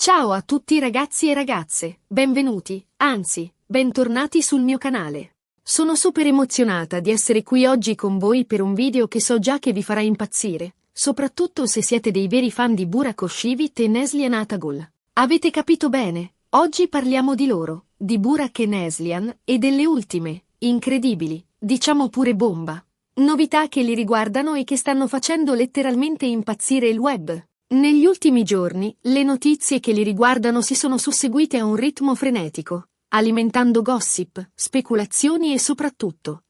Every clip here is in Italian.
Ciao a tutti ragazzi e ragazze, benvenuti, anzi, bentornati sul mio canale. Sono super emozionata di essere qui oggi con voi per un video che so già che vi farà impazzire, soprattutto se siete dei veri fan di Burak Özçivit e Neslihan Atagül. Avete capito bene? Oggi parliamo di loro, di Burak e Neslihan, e delle ultime, incredibili, diciamo pure bomba, novità che li riguardano e che stanno facendo letteralmente impazzire il web. Negli ultimi giorni, le notizie che li riguardano si sono susseguite a un ritmo frenetico, alimentando gossip, speculazioni e soprattutto,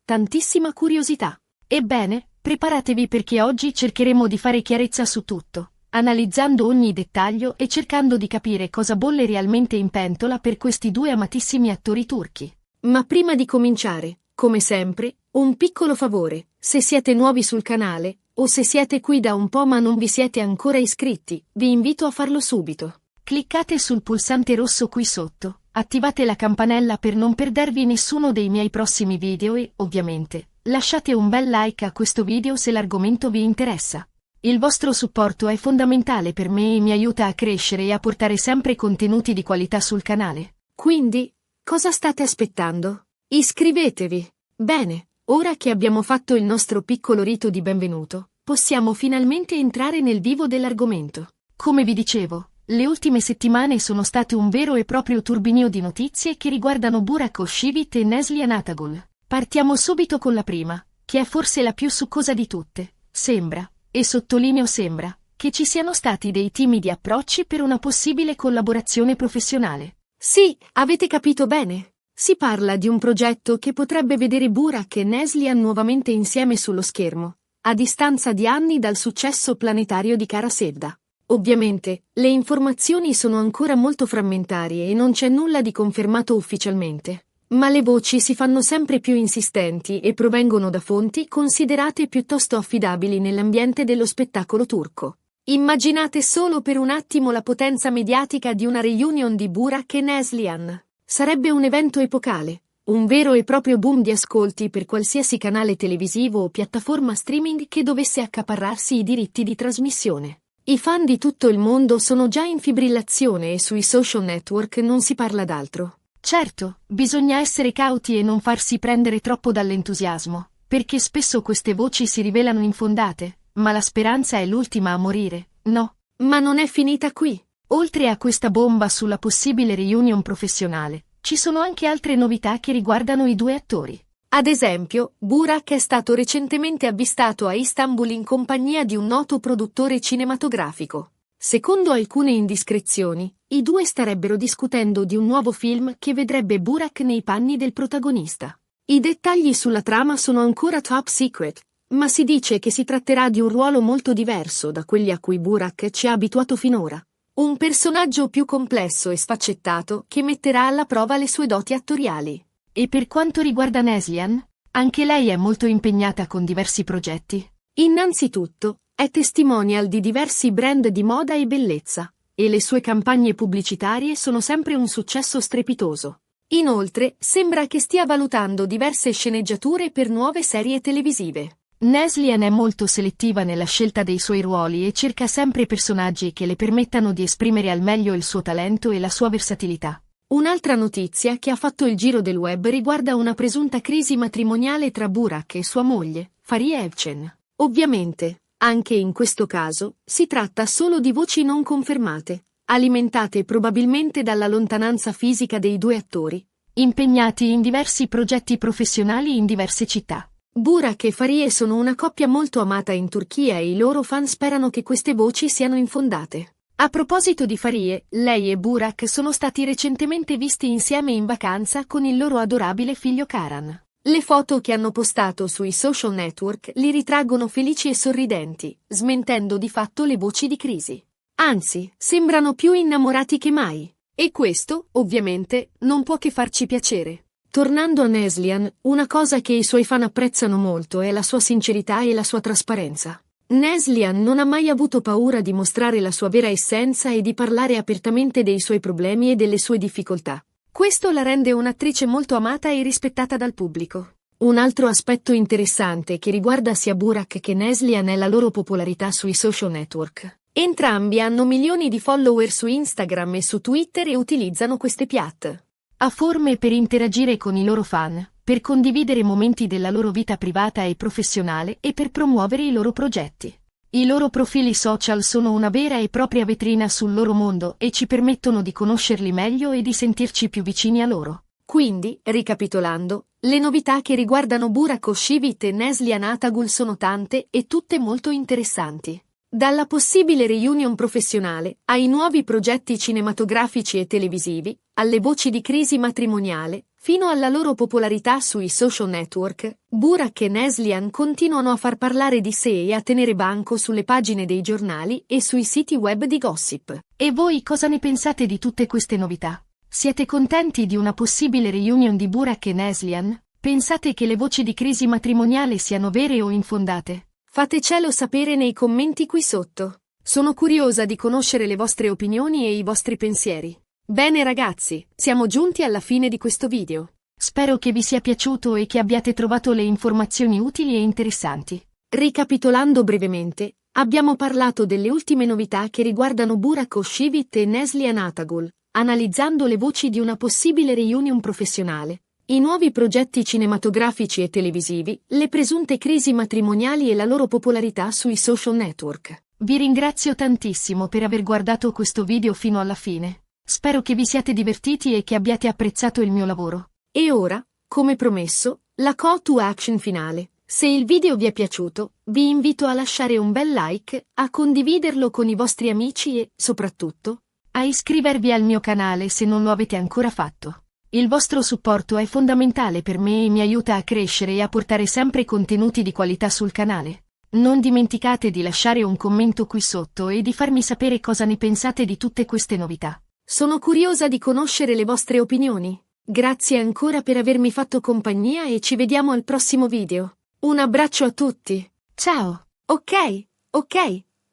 tantissima curiosità. Ebbene, preparatevi perché oggi cercheremo di fare chiarezza su tutto, analizzando ogni dettaglio e cercando di capire cosa bolle realmente in pentola per questi due amatissimi attori turchi. Ma prima di cominciare, come sempre, un piccolo favore, se siete nuovi sul canale, o se siete qui da un po' ma non vi siete ancora iscritti, vi invito a farlo subito. Cliccate sul pulsante rosso qui sotto, attivate la campanella per non perdervi nessuno dei miei prossimi video e, ovviamente, lasciate un bel like a questo video se l'argomento vi interessa. Il vostro supporto è fondamentale per me e mi aiuta a crescere e a portare sempre contenuti di qualità sul canale. Quindi, cosa state aspettando? Iscrivetevi! Bene. Ora che abbiamo fatto il nostro piccolo rito di benvenuto, possiamo finalmente entrare nel vivo dell'argomento. Come vi dicevo, le ultime settimane sono state un vero e proprio turbinio di notizie che riguardano Burak Özçivit e Neslihan Atagül. Partiamo subito con la prima, che è forse la più succosa di tutte. Sembra, e sottolineo sembra, che ci siano stati dei timidi approcci per una possibile collaborazione professionale. Sì, avete capito bene. Si parla di un progetto che potrebbe vedere Burak e Neslihan nuovamente insieme sullo schermo, a distanza di anni dal successo planetario di Kara Sevda. Ovviamente, le informazioni sono ancora molto frammentarie e non c'è nulla di confermato ufficialmente, ma le voci si fanno sempre più insistenti e provengono da fonti considerate piuttosto affidabili nell'ambiente dello spettacolo turco. Immaginate solo per un attimo la potenza mediatica di una reunion di Burak e Neslihan. Sarebbe un evento epocale, un vero e proprio boom di ascolti per qualsiasi canale televisivo o piattaforma streaming che dovesse accaparrarsi i diritti di trasmissione. I fan di tutto il mondo sono già in fibrillazione e sui social network non si parla d'altro. Certo, bisogna essere cauti e non farsi prendere troppo dall'entusiasmo, perché spesso queste voci si rivelano infondate, ma la speranza è l'ultima a morire, no? Ma non è finita qui. Oltre a questa bomba sulla possibile reunion professionale, ci sono anche altre novità che riguardano i due attori. Ad esempio, Burak è stato recentemente avvistato a Istanbul in compagnia di un noto produttore cinematografico. Secondo alcune indiscrezioni, i due starebbero discutendo di un nuovo film che vedrebbe Burak nei panni del protagonista. I dettagli sulla trama sono ancora top secret, ma si dice che si tratterà di un ruolo molto diverso da quelli a cui Burak ci ha abituato finora. Un personaggio più complesso e sfaccettato che metterà alla prova le sue doti attoriali. E per quanto riguarda Neslihan, anche lei è molto impegnata con diversi progetti. Innanzitutto, è testimonial di diversi brand di moda e bellezza, e le sue campagne pubblicitarie sono sempre un successo strepitoso. Inoltre, sembra che stia valutando diverse sceneggiature per nuove serie televisive. Neslihan è molto selettiva nella scelta dei suoi ruoli e cerca sempre personaggi che le permettano di esprimere al meglio il suo talento e la sua versatilità. Un'altra notizia che ha fatto il giro del web riguarda una presunta crisi matrimoniale tra Burak e sua moglie, Fariye Evcen. Ovviamente, anche in questo caso, si tratta solo di voci non confermate, alimentate probabilmente dalla lontananza fisica dei due attori, impegnati in diversi progetti professionali in diverse città. Burak e Fariye sono una coppia molto amata in Turchia e i loro fan sperano che queste voci siano infondate. A proposito di Fariye, lei e Burak sono stati recentemente visti insieme in vacanza con il loro adorabile figlio Karan. Le foto che hanno postato sui social network li ritraggono felici e sorridenti, smentendo di fatto le voci di crisi. Anzi, sembrano più innamorati che mai. E questo, ovviamente, non può che farci piacere. Tornando a Neslihan, una cosa che i suoi fan apprezzano molto è la sua sincerità e la sua trasparenza. Neslihan non ha mai avuto paura di mostrare la sua vera essenza e di parlare apertamente dei suoi problemi e delle sue difficoltà. Questo la rende un'attrice molto amata e rispettata dal pubblico. Un altro aspetto interessante che riguarda sia Burak che Neslihan è la loro popolarità sui social network. Entrambi hanno milioni di follower su Instagram e su Twitter e utilizzano queste piattaforme per interagire con i loro fan, per condividere momenti della loro vita privata e professionale e per promuovere i loro progetti. I loro profili social sono una vera e propria vetrina sul loro mondo e ci permettono di conoscerli meglio e di sentirci più vicini a loro. Quindi, ricapitolando, le novità che riguardano Burak Özçivit e Neslihan Atagul sono tante e tutte molto interessanti. Dalla possibile reunion professionale, ai nuovi progetti cinematografici e televisivi, alle voci di crisi matrimoniale, fino alla loro popolarità sui social network, Burak e Neslihan continuano a far parlare di sé e a tenere banco sulle pagine dei giornali e sui siti web di gossip. E voi cosa ne pensate di tutte queste novità? Siete contenti di una possibile reunion di Burak e Neslihan? Pensate che le voci di crisi matrimoniale siano vere o infondate? Fatecelo sapere nei commenti qui sotto. Sono curiosa di conoscere le vostre opinioni e i vostri pensieri. Bene ragazzi, siamo giunti alla fine di questo video. Spero che vi sia piaciuto e che abbiate trovato le informazioni utili e interessanti. Ricapitolando brevemente, abbiamo parlato delle ultime novità che riguardano Burak Özçivit e Neslihan Atagul, analizzando le voci di una possibile reunion professionale, i nuovi progetti cinematografici e televisivi, le presunte crisi matrimoniali e la loro popolarità sui social network. Vi ringrazio tantissimo per aver guardato questo video fino alla fine. Spero che vi siate divertiti e che abbiate apprezzato il mio lavoro. E ora, come promesso, la call to action finale. Se il video vi è piaciuto, vi invito a lasciare un bel like, a condividerlo con i vostri amici e, soprattutto, a iscrivervi al mio canale se non lo avete ancora fatto. Il vostro supporto è fondamentale per me e mi aiuta a crescere e a portare sempre contenuti di qualità sul canale. Non dimenticate di lasciare un commento qui sotto e di farmi sapere cosa ne pensate di tutte queste novità. Sono curiosa di conoscere le vostre opinioni. Grazie ancora per avermi fatto compagnia e ci vediamo al prossimo video. Un abbraccio a tutti. Ciao. Ok.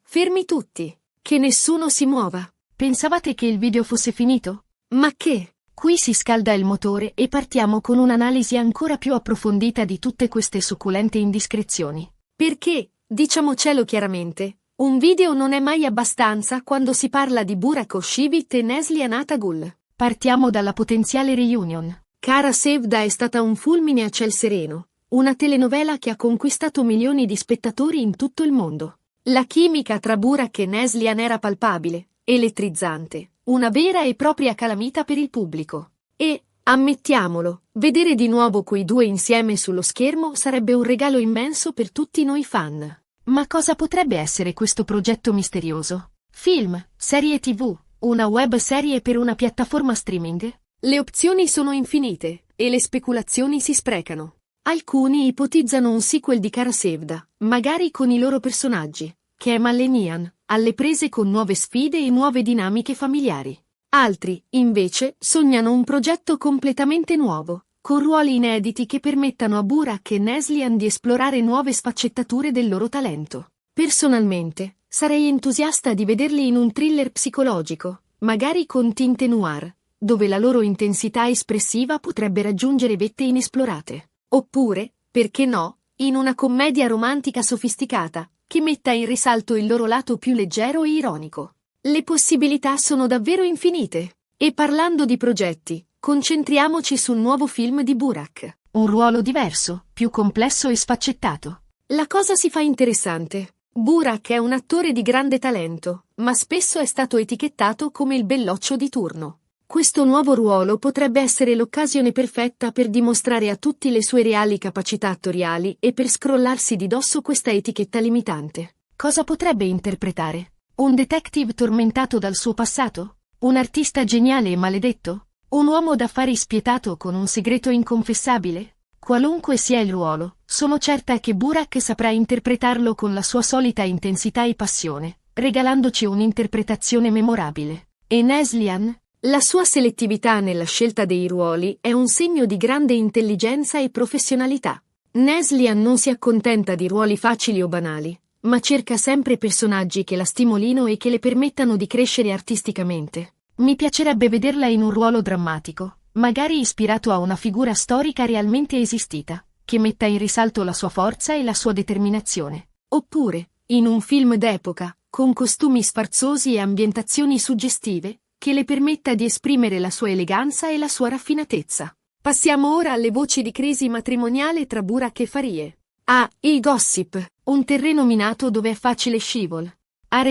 Fermi tutti. Che nessuno si muova. Pensavate che il video fosse finito? Ma che? Qui si scalda il motore e partiamo con un'analisi ancora più approfondita di tutte queste succulente indiscrezioni. Perché, diciamocelo chiaramente, un video non è mai abbastanza quando si parla di Burak Özçivit e Neslihan Atagul. Partiamo dalla potenziale reunion. Kara Sevda è stata un fulmine a ciel sereno, una telenovela che ha conquistato milioni di spettatori in tutto il mondo. La chimica tra Burak e Neslihan era palpabile, elettrizzante. Una vera e propria calamita per il pubblico. E, ammettiamolo, vedere di nuovo quei due insieme sullo schermo sarebbe un regalo immenso per tutti noi fan. Ma cosa potrebbe essere questo progetto misterioso? Film, serie TV, una web serie per una piattaforma streaming? Le opzioni sono infinite, e le speculazioni si sprecano. Alcuni ipotizzano un sequel di Kara Sevda, magari con i loro personaggi, Kemal e Nihan, alle prese con nuove sfide e nuove dinamiche familiari. Altri, invece, sognano un progetto completamente nuovo, con ruoli inediti che permettano a Burak e Neslihan di esplorare nuove sfaccettature del loro talento. Personalmente, sarei entusiasta di vederli in un thriller psicologico, magari con tinte noir, dove la loro intensità espressiva potrebbe raggiungere vette inesplorate. Oppure, perché no, in una commedia romantica sofisticata, che metta in risalto il loro lato più leggero e ironico. Le possibilità sono davvero infinite. E parlando di progetti, concentriamoci sul nuovo film di Burak. Un ruolo diverso, più complesso e sfaccettato. La cosa si fa interessante. Burak è un attore di grande talento, ma spesso è stato etichettato come il belloccio di turno. Questo nuovo ruolo potrebbe essere l'occasione perfetta per dimostrare a tutti le sue reali capacità attoriali e per scrollarsi di dosso questa etichetta limitante. Cosa potrebbe interpretare? Un detective tormentato dal suo passato? Un artista geniale e maledetto? Un uomo d'affari spietato con un segreto inconfessabile? Qualunque sia il ruolo, sono certa che Burak saprà interpretarlo con la sua solita intensità e passione, regalandoci un'interpretazione memorabile. E Neslihan? La sua selettività nella scelta dei ruoli è un segno di grande intelligenza e professionalità. Neslihan non si accontenta di ruoli facili o banali, ma cerca sempre personaggi che la stimolino e che le permettano di crescere artisticamente. Mi piacerebbe vederla in un ruolo drammatico, magari ispirato a una figura storica realmente esistita, che metta in risalto la sua forza e la sua determinazione. Oppure, in un film d'epoca, con costumi sfarzosi e ambientazioni suggestive, che le permetta di esprimere la sua eleganza e la sua raffinatezza. Passiamo ora alle voci di crisi matrimoniale tra Burak e Farie. A. Il gossip, un terreno minato dove è facile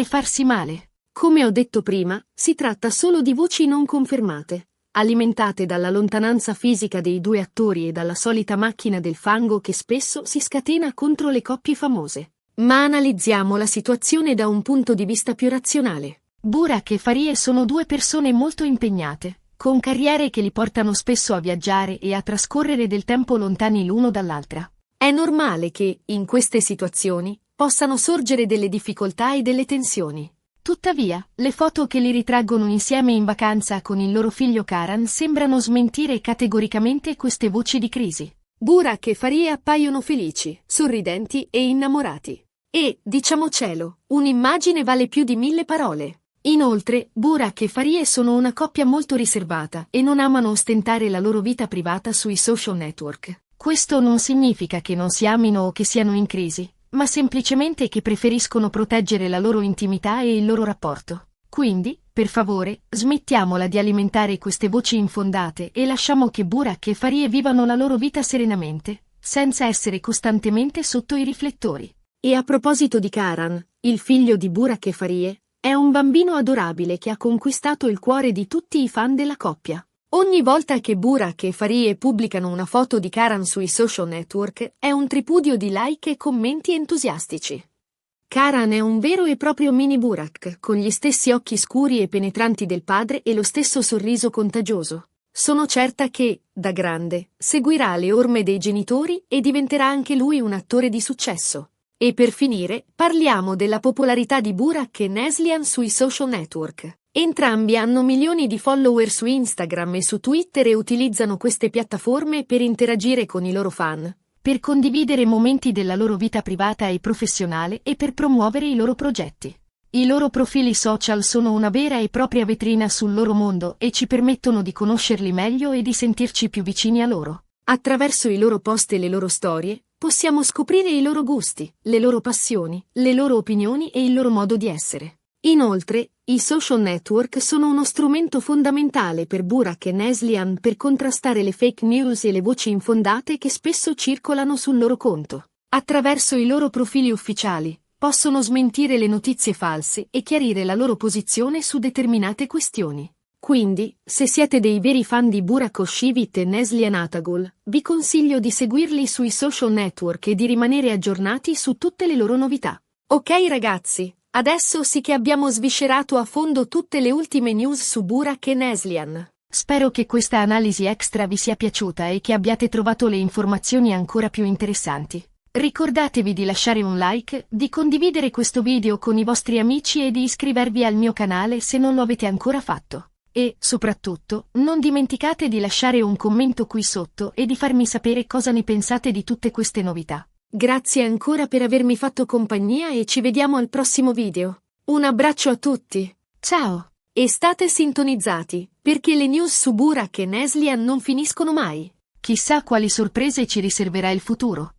farsi male. Come ho detto prima, si tratta solo di voci non confermate, alimentate dalla lontananza fisica dei due attori e dalla solita macchina del fango che spesso si scatena contro le coppie famose. Ma analizziamo la situazione da un punto di vista più razionale. Burak e Farie sono due persone molto impegnate, con carriere che li portano spesso a viaggiare e a trascorrere del tempo lontani l'uno dall'altra. È normale che, in queste situazioni, possano sorgere delle difficoltà e delle tensioni. Tuttavia, le foto che li ritraggono insieme in vacanza con il loro figlio Karan sembrano smentire categoricamente queste voci di crisi. Burak e Farie appaiono felici, sorridenti e innamorati. E, diciamocelo, un'immagine vale più di 1000 parole. Inoltre, Burak e Farie sono una coppia molto riservata e non amano ostentare la loro vita privata sui social network. Questo non significa che non si amino o che siano in crisi, ma semplicemente che preferiscono proteggere la loro intimità e il loro rapporto. Quindi, per favore, smettiamola di alimentare queste voci infondate e lasciamo che Burak e Farie vivano la loro vita serenamente, senza essere costantemente sotto i riflettori. E a proposito di Karan, il figlio di Burak e Farie, è un bambino adorabile che ha conquistato il cuore di tutti i fan della coppia. Ogni volta che Burak e Farie pubblicano una foto di Karan sui social network è un tripudio di like e commenti entusiastici. Karan è un vero e proprio mini Burak, con gli stessi occhi scuri e penetranti del padre e lo stesso sorriso contagioso. Sono certa che, da grande, seguirà le orme dei genitori e diventerà anche lui un attore di successo. E per finire, parliamo della popolarità di Burak e Neslihan sui social network. Entrambi hanno milioni di follower su Instagram e su Twitter e utilizzano queste piattaforme per interagire con i loro fan, per condividere momenti della loro vita privata e professionale e per promuovere i loro progetti. I loro profili social sono una vera e propria vetrina sul loro mondo e ci permettono di conoscerli meglio e di sentirci più vicini a loro. Attraverso i loro post e le loro storie, possiamo scoprire i loro gusti, le loro passioni, le loro opinioni e il loro modo di essere. Inoltre, i social network sono uno strumento fondamentale per Burak e Neslihan per contrastare le fake news e le voci infondate che spesso circolano sul loro conto. Attraverso i loro profili ufficiali, possono smentire le notizie false e chiarire la loro posizione su determinate questioni. Quindi, se siete dei veri fan di Burak Oshivit e Neslihan Atagul, vi consiglio di seguirli sui social network e di rimanere aggiornati su tutte le loro novità. Ok ragazzi, adesso sì che abbiamo sviscerato a fondo tutte le ultime news su Burak e Neslihan. Spero che questa analisi extra vi sia piaciuta e che abbiate trovato le informazioni ancora più interessanti. Ricordatevi di lasciare un like, di condividere questo video con i vostri amici e di iscrivervi al mio canale se non lo avete ancora fatto. E, soprattutto, non dimenticate di lasciare un commento qui sotto e di farmi sapere cosa ne pensate di tutte queste novità. Grazie ancora per avermi fatto compagnia e ci vediamo al prossimo video. Un abbraccio a tutti. Ciao! E state sintonizzati, perché le news su Burak e Neslihan non finiscono mai. Chissà quali sorprese ci riserverà il futuro.